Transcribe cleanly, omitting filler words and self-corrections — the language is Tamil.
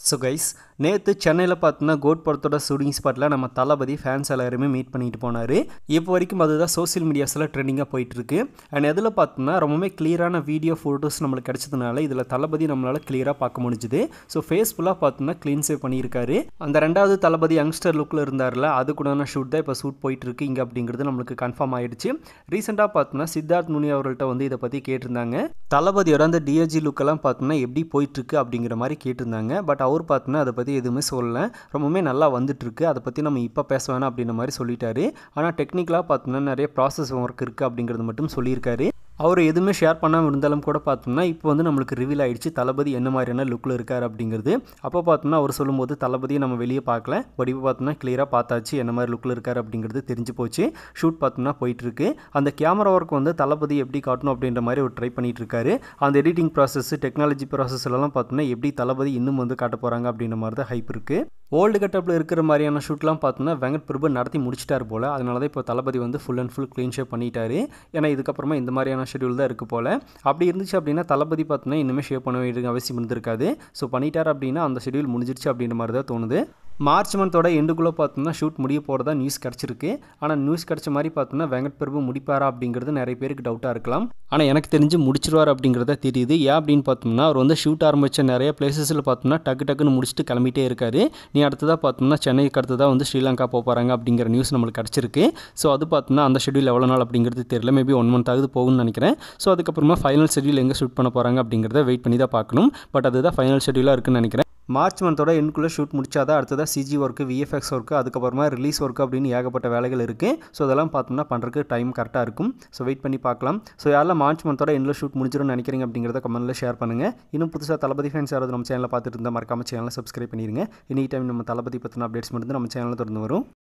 ஸோ கைஸ் நேற்று சென்னையில் பார்த்தோன்னா கோட் படத்தோட ஷூட்டிங் ஸ்பாட்டில் நம்ம தளபதி ஃபேன்ஸ் எல்லாருமே மீட் பண்ணிட்டு போனார். இப்போ வரைக்கும் அதுதான் சோசியல் மீடியாஸில் ட்ரெண்டிங்காக போயிட்டுருக்கு. அண்ட் எதில் பார்த்தோம்னா ரொம்பவே கிளியரான வீடியோ ஃபோட்டோஸ் நம்மளுக்கு கிடச்சதுனால இதில் தளபதி நம்மளால் கிளியராக பார்க்க முடிஞ்சுது. ஸோ ஃபேஸ் ஃபுல்லாக பார்த்தோம்னா க்ளீன் சேவ் பண்ணியிருக்காரு. அந்த ரெண்டாவது தளபதி யங்ஸ்டர் லுக்கில் இருந்தார்ல, அதுக்குடான ஷூட் தான் இப்போ ஷூட் போயிட்டுருக்கு இங்கே அப்படிங்கிறது நம்மளுக்கு கன்ஃபார்ம் ஆகிடுச்சு. ரீசெண்டாக பார்த்தோம்னா சித்தார்த் நுனி அவர்கள்ட்ட வந்து இதை பற்றி கேட்டிருந்தாங்க. தளபதியோட அந்த டிஏஜி லுக்கெல்லாம் பார்த்தோம்னா எப்படி போயிட்டுருக்கு அப்படிங்கிற மாதிரி கேட்டிருந்தாங்க. பட் அவர் பார்த்தோன்னா அதை பற்றி எதுவுமே சொல்லலை. ரொம்பவுமே நல்லா வந்துட்டுருக்கு, அதை பற்றி நம்ம இப்போ பேச வேணாம் அப்படின்ற மாதிரி சொல்லிட்டாரு. ஆனால் டெக்னிக்கலாக பார்த்தோம்னா நிறைய ப்ராசஸ் ஒர்க் இருக்குது அப்படிங்கிறது மட்டும் சொல்லியிருக்காரு. அவர் எதுவுமே ஷேர் பண்ணாமல் இருந்தாலும் கூட பார்த்தோம்னா இப்போ வந்து நம்மளுக்கு ரிவீல் ஆகிடுச்சு தளபதி என்ன மாதிரியான லுக்கில் இருக்கார் அப்படிங்கிறது. அப்போ பார்த்தோம்னா அவர் சொல்லும்போது தளபதியை நம்ம வெளியே பார்க்கல, பட் இப்போ பார்த்தோம்னா கிளியராக பார்த்தாச்சு என்ன மாதிரி லுக்கில் இருக்கார் அப்படிங்கிறது தெரிஞ்சு போச்சு. ஷூட் பார்த்தோம்னா போயிட்டுருக்கு. அந்த கேமரா ஒர்க் வந்து தளபதி எப்படி காட்டணும் அப்படின்ற மாதிரி அவர் ட்ரை பண்ணிட்டு இருக்காரு. அந்த எடிட்டிங் ப்ராசஸ், டெக்னாலஜி ப்ராசஸ்லாம் பார்த்தோம்னா எப்படி தளபதி இன்னும் வந்து காட்ட போகிறாங்க அப்படின்ற மாதிரி தான் ஹைப் இருக்குது. ஓல்டு கட்டப்பில் இருக்கிற மாதிரியான ஷூட்லாம் பார்த்தோம்னா வெங்கட் பிரபு நடத்தி முடிச்சிட்டார் போல். அதனால தான் இப்போ தளபதி வந்து full and full clean shave பண்ணிட்டாரு. ஏன்னா இதுக்கப்புறமா இந்த மாதிரியான ஷெடியூல் தான் இருக்குது போல். அப்படி இருந்துச்சு அப்படின்னா தளபதி பார்த்தோன்னா இன்னுமே ஷேவ் பண்ண வேண்டிய அவசியம் இருந்திருக்காது. ஸோ பண்ணிட்டார் அப்படின்னா அந்த ஷெடியூல் முடிஞ்சிருச்சு அப்படின்ற மாதிரி தான் தோணுது. மார்ச் மந்தோட எண்டுக்குள்ளே பார்த்தோம்னா ஷூட் முடிய போகிறதா நியூஸ் கிடச்சிருக்கு. ஆனால் நியூஸ் கிடச்ச மாதிரி பார்த்தோம்னா வெங்கட் பிரபு முடிப்பாரா அப்படிங்கிறது நிறைய பேருக்கு டவுட்டாக இருக்கலாம். ஆனால் எனக்கு தெரிஞ்சு முடிச்சிருவார் அப்படிங்கிறத தெரியுது. ஏன் அப்படின்னு பார்த்தோம்னா அவர் வந்து ஷூட் ஆரம்பித்த நிறைய பிளேசஸில் பார்த்தோம்னா டக்குன்னு முடிச்சுட்டு கிளம்பிட்டே இருக்காரு. நீ அடுத்ததாக பார்த்தோம்னா சென்னைக்கு அடுத்ததாக வந்து ஸ்ரீலங்கா போகிறாங்க அப்படிங்கிற நியூஸ் நம்மளுக்கு கிடச்சிருக்கு. ஸோ அது பார்த்தோம்னா அந்த ஷெடியூல் எவ்வளோ நாள் அப்படிங்கிறது தெரியல. மேபி 1 month ஆகுது போகும்னு நினைக்கிறேன். ஸோ அதுக்கப்புறமா ஃபைனல் ஷெடியூல் எங்கே ஷூட் பண்ண போகிறாங்க அப்படிங்கிறத வெயிட் பண்ணி தான் பார்க்கணும். பட் அதுதான் ஃபைனல் ஷெடியூலாக இருக்குன்னு நினைக்கிறேன். மார்ச் மந்தோட எண்டுக்குள்ளே ஷூட் முடிச்சாதான் அடுத்ததாக சிஜி ஒர்க்கு, விஎஃப்எக்ஸ் ஒர்க்கு, அதுக்கப்புறமா ரிலீஸ் ஒர்க்கு அப்படின்னு ஏகப்பட்ட வேலைகள் இருக்குது. ஸோ அதெல்லாம் பார்த்தோம்னா பண்ணுறதுக்கு டைம் கரெக்டாக இருக்கும். ஸோ வெயிட் பண்ணி பார்க்கலாம். ஸோ யாரெல்லாம் மார்ச் மந்தோட எண்டில் ஷூட் முடிஞ்சிடும்னு நினைக்கிறீங்க அப்படிங்கிறத கமெண்ட்டில் ஷேர் பண்ணுங்கள். இன்னும் புதுசாக தளபதி ஃபேன்ஸ் யாராவது நம்ம சேனலில் பார்த்துட்டு இருந்தால் மறக்காம சேனலை சப்ஸ்கிரைப் பண்ணிடுங்க. எனி டைம் நம்ம தளபதி பற்றின அப்டேட்ஸ் மட்டும் நம்ம சேனலில் தொடர்ந்து வரும்.